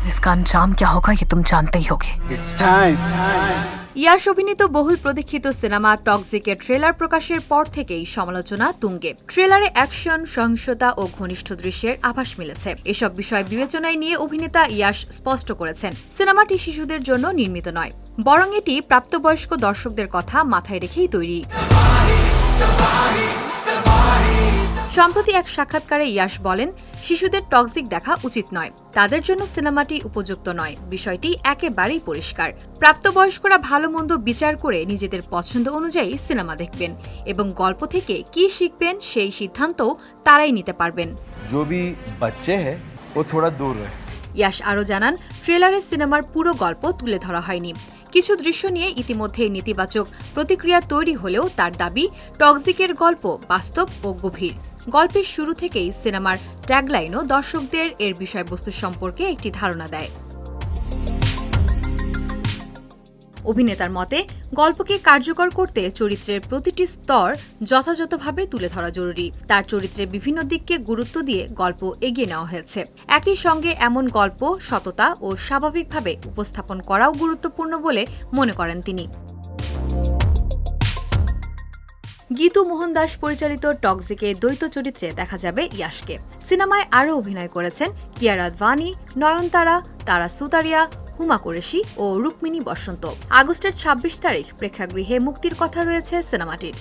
इसका अंजाम क्या होगा ये तुम जानते ही होगे। ইয়াশ অভিনীত বহুল প্রতীক্ষিত সিনেমা টক্সিকের ট্রেলার প্রকাশের পর থেকেই সমালোচনা তুঙ্গে। ট্রেলারে অ্যাকশন, সহিংসতা ও ঘনিষ্ঠ দৃশ্যের আভাস মিলেছে। এসব বিষয় বিবেচনায় নিয়ে অভিনেতা ইয়াশ স্পষ্ট করেছেন, সিনেমাটি শিশুদের জন্য নির্মিত নয়, বরং এটি প্রাপ্তবয়স্ক দর্শকদের কথা মাথায় রেখেই তৈরি। সম্প্রতি এক সাক্ষাৎকারে ইয়াশ বলেন, শিশুদের টক্সিক দেখা উচিত নয়, তাদের জন্য সিনেমাটি উপযুক্ত নয়। বিষয়টি একেবারেই পরিষ্কার। প্রাপ্তবয়স্করা ভালো মন্দ বিচার করে নিজেদের পছন্দ অনুযায়ী সিনেমা দেখবেন এবং গল্প থেকে কি শিখবেন সেই সিদ্ধান্তও তারাই নিতে পারবেন। जो भी बच्चे हैं वो थोड़ा दूर रहे। ইয়াশ আরও জানান, ট্রেলারে সিনেমার পুরো গল্প তুলে ধরা হয়নি। কিছু দৃশ্য নিয়ে ইতিমধ্যে নেতিবাচক প্রতিক্রিয়া তৈরি হলেও তার দাবি, টক্সিকের গল্প বাস্তব ও গভীর। গল্পের শুরু থেকেই সিনেমার ট্যাগলাইনও দর্শকদের এর বিষয়বস্তু সম্পর্কে একটি ধারণা দেয়। অভিনেতার মতে, গল্পকে কার্যকর করতে চরিত্রের প্রতিটি স্তর যথাযথভাবে তুলে ধরা জরুরি। তার চরিত্রের বিভিন্ন দিককে গুরুত্ব দিয়ে গল্প এগিয়ে নেওয়া হয়েছে। একই সঙ্গে এমন গল্প সততা ও স্বাভাবিকভাবে উপস্থাপন করাও গুরুত্বপূর্ণ বলে মনে করেন তিনি। গীতু মোহন দাস পরিচালিত টক্সিকে দ্বৈত চরিত্রে দেখা যাবে ইয়াশকে। সিনেমায় আরও অভিনয় করেছেন কিয়ারা আদভানি, নয়নতারা, তারা সুতারিয়া, হুমা কুরেশি ও রুক্মিণী বসন্ত। আগস্টের 26 তারিখ প্রেক্ষাগৃহে মুক্তির কথা রয়েছে সিনেমাটির।